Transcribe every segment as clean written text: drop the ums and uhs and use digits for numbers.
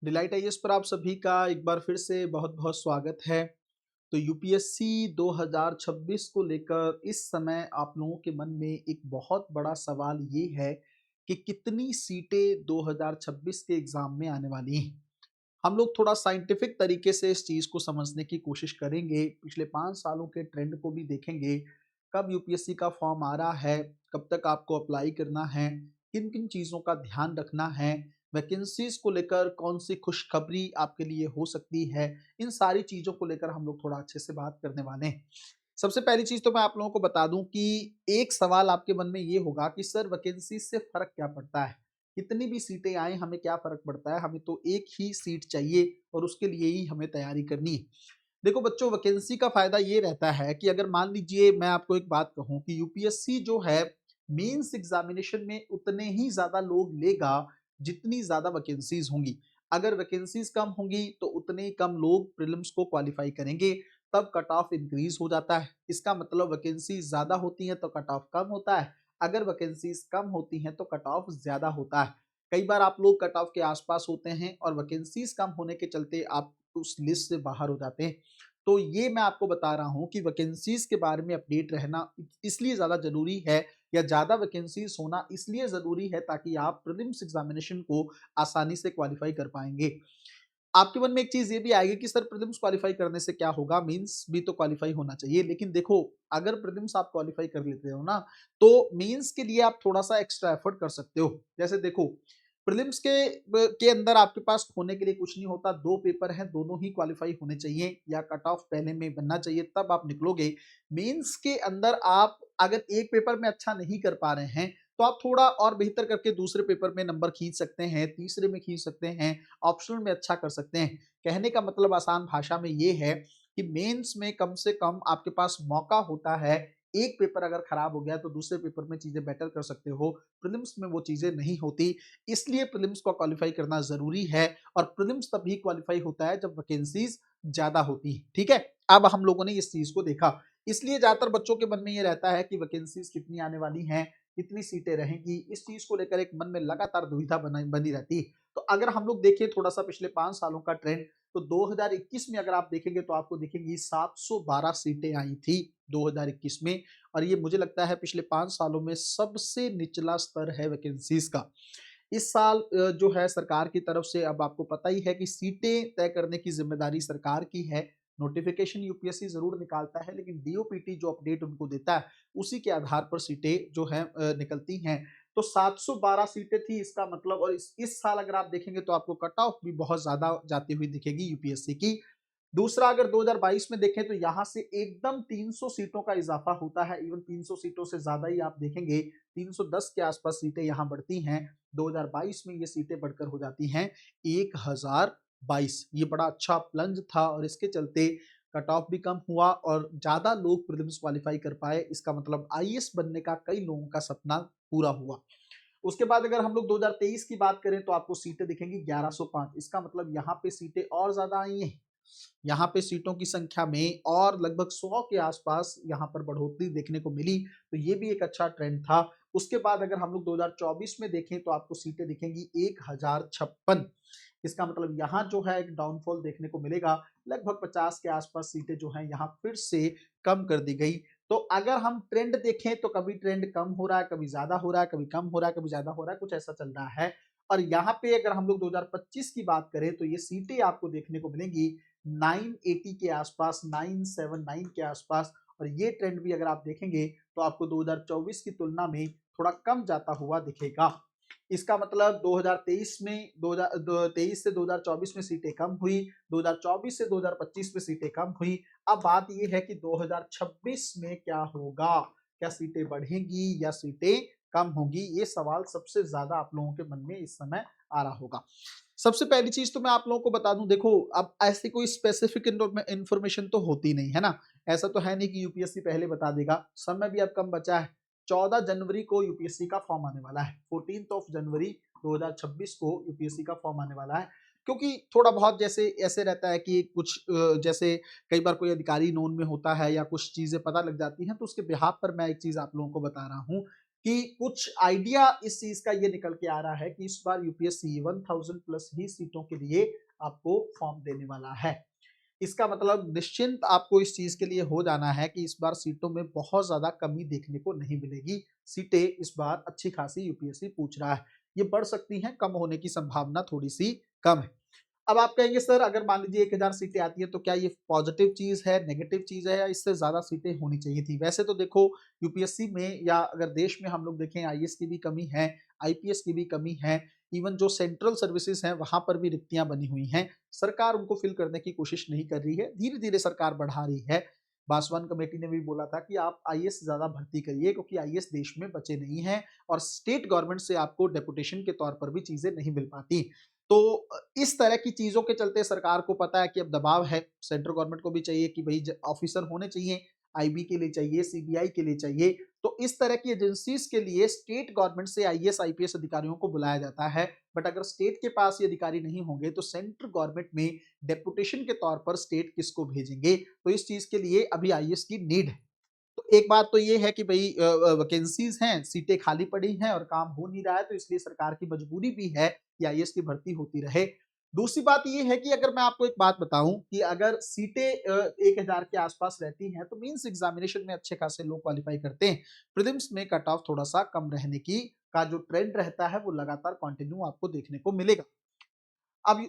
Delight IAS पर आप सभी का एक बार फिर से बहुत-बहुत स्वागत है। तो यूपीएससी 2026 को लेकर इस समय आप लोगों के मन में एक बहुत बड़ा सवाल ये है कि कितनी सीटें 2026 के एग्ज़ाम में आने वाली हैं। हम लोग थोड़ा साइंटिफिक तरीके से इस चीज़ को समझने की कोशिश करेंगे, पिछले 5 सालों के ट्रेंड को भी देखेंगे, कब यूपीएससी का फॉर्म आ रहा है, कब तक आपको अप्लाई करना है, किन-किन चीज़ों का ध्यान रखना है, वैकेंसीज़ को लेकर कौन-सी खुशखबरी आपके लिए हो सकती है, इन सारी चीज़ों को लेकर हम लोग थोड़ा अच्छे से बात करने वाले हैं। सबसे पहली चीज़ तो मैं आप लोगों को बता दूँ कि एक सवाल आपके मन में ये होगा कि सर वैकेंसी से फ़र्क क्या पड़ता है? कितनी भी सीटें आएँ हमें क्या फ़र्क पड़ता है? हमें तो एक ही सीट चाहिए और उसके लिए ही हमें तैयारी करनी है। देखो बच्चों वैकेंसी का फ़ायदा ये रहता है कि अगर मान लीजिए मैं आपको एक बात कहूँ कि यूपीएससी जो है मेंस एग्ज़ामिनेशन में उतने ही ज़्यादा लोग लेगा जितनी ज़्यादा वैकेंसीज़ होंगी। अगर वैकेंसीज़ कम होंगी तो उतने ही कम लोग प्रीलिम्स को क्वालीफाई करेंगे, तब कट ऑफ इंक्रीज़ हो जाता है। इसका मतलब वैकेंसीज़ ज़्यादा होती हैं तो कट ऑफ कम होता है, अगर वैकेंसीज़ कम होती हैं तो कट ऑफ ज़्यादा होता है। कई बार आप लोग कट ऑफ के आस-पास होते हैं और वैकेंसीज़ कम होने के चलते आप उस लिस्ट से बाहर हो जाते हैं। तो ये मैं आपको बता रहा हूँ कि वैकेंसीज़ के बारे में अपडेट रहना इसलिए ज़्यादा ज़रूरी है या ज़्यादा वैकेंसीज़ होना इसलिए ज़रूरी है ताकि आप प्रीलिम्स एग्ज़ामिनेशन को आसानी से क्वालीफ़ाई कर पाएँगे। आपके मन में एक चीज़ ये भी आएगी कि सर प्रीलिम्स क्वालीफ़ाई करने से क्या होगा? मेंस भी तो क्वालीफ़ाई होना चाहिए। लेकिन देखो, अगर प्रीलिम्स आप क्वालीफ़ाई कर लेते हो ना, तो मेंस के लिए आप थोड़ा-सा एक्स्ट्रा एफर्ट कर सकते हो। जैसे देखो, प्रीलिम्स के अंदर आपके पास खोने के लिए कुछ नहीं होता, 2 पेपर हैं, दोनों ही क्वालीफ़ाई होने चाहिए या कट ऑफ पहले में बनना चाहिए, तब आप निकलोगे। मेंस के अंदर आप अगर एक पेपर में अच्छा नहीं कर पा रहे हैं, तो आप थोड़ा और बेहतर करके दूसरे पेपर में नंबर खींच सकते हैं, तीसरे में खींच सकते हैं, ऑप्शनल में अच्छा कर सकते हैं। कहने का मतलब आसान भाषा में ये है कि मेंस में कम से कम आपके पास मौका होता है, एक पेपर अगर खराब हो गया तो दूसरे पेपर में चीज़ें बेटर कर सकते हो, प्रीलिम्स में वो चीज़ें नहीं होती, इसलिए प्रीलिम्स को क्वालीफाई करना ज़रूरी है और प्रीलिम्स तभी क्वालीफाई होता है जब वैकेंसीज़ ज़्यादा होती हैं, ठीक है? अब हम लोगों ने इस चीज़ को देखा, इसलिए ज़्यादातर बच्चों के मन में ये रहता है कि वैकेंसीज़ कितनी आने वाली हैं, कितनी सीटें रहेंगी, इस चीज़ को लेकर एक मन में लगातार दुविधा बनी रहती है। तो अगर हम लोग देखें थोड़ा-सा पिछले 5 सालों का ट्रेंड, तो 2021 में अगर आप देखेंगे तो आपको दिखेंगी 712 सीटें आई थी 2021 में और ये मुझे लगता है पिछले 5 सालों में सबसे निचला स्तर है वैकेंसीज़ का। इस साल जो है सरकार की तरफ से अब आपको पता ही है कि सीटें तय करने की ज़िम्मेदारी सरकार की है। नोटिफ़िकेशन यूपीएससी ज़रूर निकालता है लेकिन डीओपीटी जो अपडेट उनको देता है, उसी के आधार पर सीटें जो हैं निकलती हैं। तो 712 सीटें थी इसका मतलब और इस साल अगर आप देखेंगे तो आपको कट ऑफ भी बहुत ज़्यादा जाती हुई दिखेगी यूपीएससी की। दूसरा अगर 2022 में देखें तो यहाँ से एकदम 300 सीटों का इज़ाफ़ा होता है, इवन 300 सीटों से ज़्यादा ही आप देखेंगे, 310 के आस-पास सीटें यहाँ बढ़ती हैं। 2022 में ये सीटें बढ़कर हो जाती हैं 1022। ये बड़ा अच्छा प्लंज था और इसके चलते कट ऑफ भी कम हुआ और ज़्यादा लोग प्रीलिम्स क्वालीफाई कर पाए। इसका मतलब आईएएस बनने का कई लोगों का सपना पूरा हुआ। उसके बाद अगर हम लोग 2023 की बात करें तो आपको सीटें दिखेंगी 1105। इसका मतलब यहाँ पे सीटें और ज़्यादा आई हैं। यहाँ पे सीटों की संख्या में और लगभग 100 के आसपास यहाँ पर बढ़ोतरी देखने को मिली, तो ये भी एक अच्छा ट्रेंड था। उसके बाद अगर हम लोग 2024 में देखें तो आपको सीटें दिखेंगी 1056। इसका मतलब यहाँ जो है एक डाउनफॉल देखने को मिलेगा, लगभग 50 के आसपास सीटें जो हैं यहाँ फिर से कम कर दी गई। तो अगर हम ट्रेंड देखें तो कभी ट्रेंड कम हो रहा है, कभी ज़्यादा हो रहा है, कभी कम हो रहा है, कभी ज़्यादा हो रहा है, कुछ ऐसा चल रहा है। और यहाँ पे अगर हम लोग 2025 की बात करें तो ये सीटें आपको देखने को मिलेंगी 980 के आसपास, 979 के आसपास और ये ट्रेंड भी अगर आप देखेंगे तो आपको 2024 की तुलना में थोड़ा कम जाता हुआ दिखेगा। इसका मतलब 2023 में 23 से 2024 में सीटें कम हुई, 2024 से 2025 में सीटें कम हुई। अब बात ये है कि 2026 में क्या होगा? क्या सीटें बढ़ेंगी या सीटें कम होंगी? ये सवाल सबसे ज़्यादा आप लोगों के मन में इस समय आ रहा होगा। सबसे पहली चीज़ तो मैं आप लोगों को बता दूँ देखो, अब ऐसी कोई स्पेसिफिक इन्फॉर्मेशन तो होती नहीं, है ना? ऐसा तो है नहीं कि यूपीएससी पहले बता देगा, समय भी अब कम बचा है। 14 जनवरी को यूपीएससी का फॉर्म आने वाला है, 14th ऑफ जनवरी 2026 को यूपीएससी का फॉर्म आने वाला है। क्योंकि थोड़ा बहुत जैसे ऐसे रहता है कि कुछ जैसे कई बार कोई अधिकारी नोन में होता है या कुछ चीज़ें पता लग जाती हैं, तो उसके बिहाफ़ पर मैं एक चीज़ आप लोगों को बता रहा हूँ कि कुछ आइडिया इस चीज का ये निकल के आ रहा है कि इस बार यूपीएससी 1000 प्लस ही सीटों के लिए आपको फॉर्म देने वाला है। इसका मतलब निश्चिंत आपको इस चीज के लिए हो जाना है कि इस बार सीटों में बहुत ज्यादा कमी देखने को नहीं मिलेगी। सीटें इस बार अच्छी खासी यूपीएससी पूछ रहा है। ये बढ़ सकती हैं, कम होने की संभावना थोड़ी सी कम है। अब आप कहेंगे सर अगर मान लीजिए 1000 सीटें आती है तो क्या ये पॉजिटिव चीज है, नेगेटिव चीज है, या इससे ज्यादा सीटें होनी चाहिए थी? वैसे तो देखो यूपीएससी में या अगर देश में हम लोग देखें आईएएस की भी कमी है, आईपीएस की भी कमी है, इवन जो सेंट्रल सर्विसेज हैं वहां पर भी रिक्तियां बनी हुई हैं। सरकार उनको फिल करने की कोशिश नहीं कर रही है, धीरे धीरे सरकार बढ़ा रही है। बासवान कमेटी ने भी बोला था कि आप आईएएस ज्यादा भर्ती करिए क्योंकि आईएएस देश में बचे नहीं हैं और स्टेट गवर्नमेंट से आपको डेपुटेशन के तौर पर भी चीजें नहीं मिल पाती। तो इस तरह की चीजों के चलते सरकार को पता है कि अब दबाव है, सेंट्रल गवर्नमेंट को भी चाहिए कि भाई ऑफिसर होने चाहिए, आईबी के लिए चाहिए, सीबीआई के लिए चाहिए। तो इस तरह की एजेंसीज के लिए स्टेट गवर्नमेंट से आईएएस आईपीएस अधिकारियों को बुलाया जाता है। बट अगर स्टेट के पास ये अधिकारी नहीं होंगे तो सेंट्रल गवर्नमेंट में डेपुटेशन के तौर पर स्टेट किसको भेजेंगे? तो इस चीज के लिए अभी आईएएस की नीड है। तो एक बात तो ये है कि भई वैकेंसीज हैं, सीटें खाली पड़ी हैं और काम हो नहीं रहा है, तो इसलिए सरकार की मजबूरी भी है कि आईएएस की भर्ती होती रहे। दूसरी बात ये है कि अगर मैं आपको एक बात बताऊं कि अगर सीटें 1000 के आसपास रहती हैं तो मेंस एग्जामिनेशन में अच्छे खासे लोग क्वालिफाई करते हैं। प्रीलिम्स में कट ऑफ थोड़ा सा कम रहने की का जो ट्रेंड रहता है वो लगातार कंटिन्यू आपको देखने को मिलेगा। अब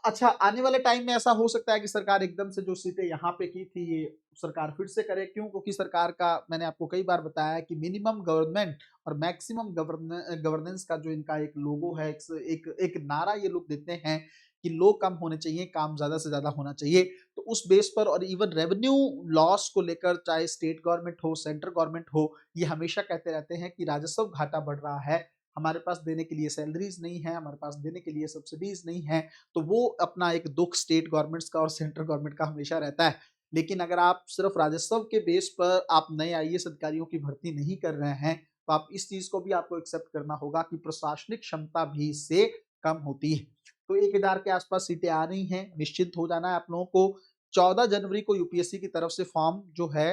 अच्छा आने वाले टाइम में ऐसा हो सकता है कि सरकार एकदम से जो सीटें यहाँ पे की थी ये सरकार फिर से करे। क्यों? क्योंकि सरकार का मैंने आपको कई बार बताया है कि मिनिमम गवर्नमेंट और मैक्सिमम गवर्नेंस का जो इनका एक लोगो है, एक नारा ये लोग देते हैं कि लोग कम होने चाहिए, काम ज्यादा से ज्यादा होना चाहिए। तो उस बेस पर और इवन रेवेन्यू लॉस को लेकर चाहे स्टेट गवर्नमेंट हो, सेंट्रल गवर्नमेंट हो, ये हमेशा कहते रहते हैं कि राजस्व घाटा बढ़ रहा है, हमारे पास देने के लिए सैलरीज नहीं है, हमारे पास देने के लिए सब्सिडीज नहीं है। तो वो अपना एक दुख स्टेट गवर्नमेंट्स का और सेंट्रल गवर्नमेंट का हमेशा रहता है। लेकिन अगर आप सिर्फ राजस्व के बेस पर आप नए आईएएस अधिकारियों की भर्ती नहीं कर रहे हैं तो आप इस चीज को भी आपको एक्सेप्ट करना होगा कि प्रशासनिक क्षमता भी इससे कम होती है। तो 1000 के आसपास सीटें आ रही हैं, निश्चित हो जाना है आप लोगों को। 14 जनवरी को यूपीएससी की तरफ से फॉर्म जो है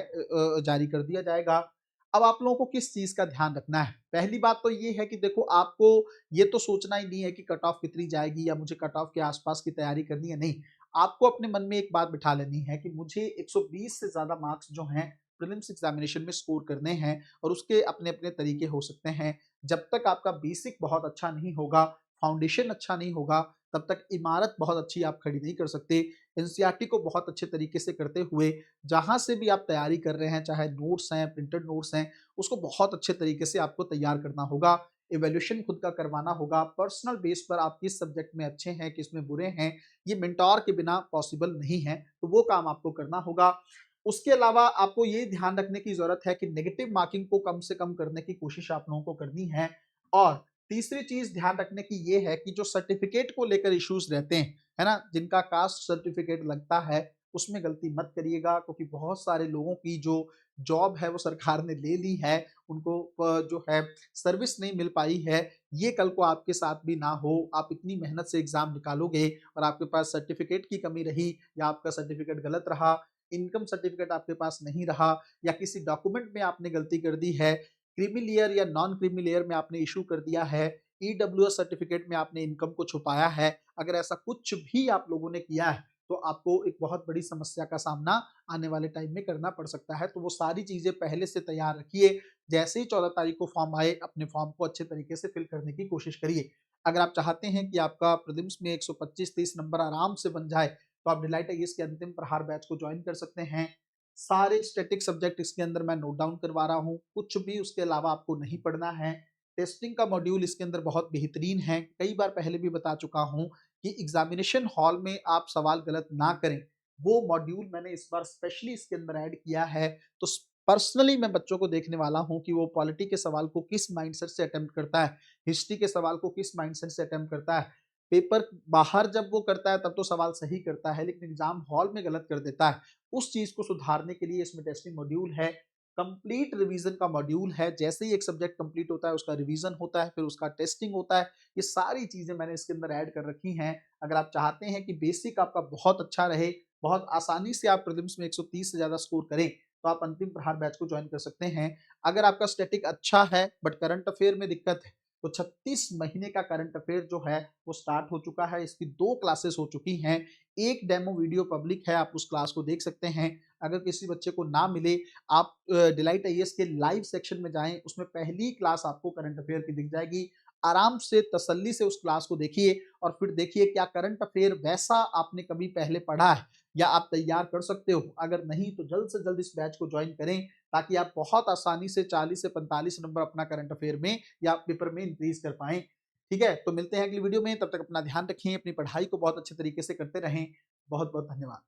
जारी कर दिया जाएगा। अब आप लोगों को किस चीज का ध्यान रखना है? पहली बात तो ये है कि देखो आपको ये तो सोचना ही नहीं है कि कट ऑफ कितनी जाएगी या मुझे कट ऑफ के आसपास की तैयारी करनी है, नहीं। आपको अपने मन में एक बात बिठा लेनी है कि मुझे 120 से ज्यादा मार्क्स जो हैं प्रीलिम्स एग्जामिनेशन में स्कोर करने हैं और उसके अपने अपने तरीके हो सकते हैं। जब तक आपका बेसिक बहुत अच्छा नहीं होगा, फाउंडेशन अच्छा नहीं होगा, तब तक इमारत बहुत अच्छी आप खड़ी नहीं कर सकते। एनसीईआरटी को बहुत अच्छे तरीके से करते हुए जहां से भी आप तैयारी कर रहे हैं, चाहे नोट्स हैं, प्रिंटेड नोट्स हैं, उसको बहुत अच्छे तरीके से आपको तैयार करना होगा। इवैल्यूएशन खुद का करवाना होगा। पर्सनल बेस पर आप किस सब्जेक्ट में अच्छे हैं, किस में बुरे हैं, ये मेंटोर के बिना पॉसिबल नहीं है, तो वो काम आपको करना होगा। उसके अलावा आपको ये ध्यान रखने की जरूरत है कि नेगेटिव मार्किंग को कम से कम करने की कोशिश आप लोगों को करनी है। और तीसरी चीज ध्यान रखने की ये है कि जो सर्टिफिकेट को लेकर इश्यूज रहते हैं, है ना, जिनका कास्ट सर्टिफिकेट लगता है, उसमें गलती मत करिएगा क्योंकि बहुत सारे लोगों की जो जॉब है वो सरकार ने ले ली है, उनको जो है सर्विस नहीं मिल पाई है। ये कल को आपके साथ भी ना हो। आप इतनी मेहनत से एग्जाम निकालोगे और आपके पास सर्टिफिकेट की कमी रही या आपका सर्टिफिकेट गलत रहा, इनकम सर्टिफिकेट आपके पास नहीं रहा या किसी डॉक्यूमेंट में आपने गलती कर दी है, क्रीमी लेयर या नॉन क्रीमी लेयर में आपने इशू कर दिया है, ईडब्ल्यूएस सर्टिफिकेट में आपने इनकम को छुपाया है, अगर ऐसा कुछ भी आप लोगों ने किया है तो आपको एक बहुत बड़ी समस्या का सामना आने वाले टाइम में करना पड़ सकता है। तो वो सारी चीजें पहले से तैयार रखिए। जैसे ही 14 तारीख को फॉर्म आए अपने फॉर्म को अच्छे तरीके से फिल करने की कोशिश करिए। अगर आप चाहते हैं कि आपका प्रीलिम्स में 125-30 नंबर आराम से बन जाए तो आप डिलाइट आईएएस के अंतिम प्रहार बैच को ज्वाइन कर सकते हैं। सारे स्टैटिक सब्जेक्ट इसके अंदर मैं नोट डाउन करवा रहा हूँ, कुछ भी उसके अलावा आपको नहीं पढ़ना है। टेस्टिंग का मॉड्यूल इसके अंदर बहुत बेहतरीन है, कई बार पहले भी बता चुका हूँ कि एग्जामिनेशन हॉल में आप सवाल गलत ना करें, वो मॉड्यूल मैंने इस बार स्पेशली इसके अंदर ऐड किया है। तो पर्सनली मैं बच्चों को देखने वाला हूँ कि वो पॉलिटी के सवाल को किस माइंडसेट से अटेम्प्ट करता है, हिस्ट्री के सवाल को किस माइंडसेट से अटेम्प्ट करता है। पेपर बाहर जब वो करता है तब तो सवाल सही करता है लेकिन एग्जाम हॉल में गलत कर देता है। उस चीज को सुधारने के लिए इसमें टेस्टिंग मॉड्यूल है, कंप्लीट रिवीजन का मॉड्यूल है। जैसे ही एक सब्जेक्ट कंप्लीट होता है उसका रिवीजन होता है, फिर उसका टेस्टिंग होता है। ये सारी चीजें मैंने इसके अंदर ऐड कर रखी हैं। अगर आप चाहते हैं कि बेसिक आपका बहुत अच्छा रहे, बहुत आसानी से आप प्रीलिम्स में 130 से ज्यादा स्कोर करें, तो आप अंतिम प्रहार बैच को ज्वाइन कर सकते हैं। अगर आपका स्टैटिक अच्छा है बट करंट अफेयर में दिक्कत है, तो 36 महीने का करंट अफेयर जो है वो स्टार्ट हो चुका है। इसकी 2 क्लासेस हो चुकी हैं। एक डेमो वीडियो पब्लिक है, आप उस क्लास को देख सकते हैं। अगर किसी बच्चे को ना मिले, आप डिलाइट आईएएस के लाइव सेक्शन में जाएँ, उसमें पहली क्लास आपको करंट अफेयर की दिख जाएगी। आराम से तसल्ली से उस क्लास को देखिए और फिर देखिए क्या करंट अफेयर वैसा आपने कभी पहले पढ़ा है या आप तैयार कर सकते हो। अगर नहीं तो जल्द से जल्द इस बैच को ज्वाइन करें, ताकि आप बहुत आसानी से 40 से 45 नंबर अपना करंट अफेयर में या पेपर में इंक्रीज कर पाएं। ठीक है, तो मिलते हैं अगली वीडियो में। तब तक अपना ध्यान रखें, अपनी पढ़ाई को बहुत अच्छे तरीके से करते रहें। बहुत बहुत धन्यवाद।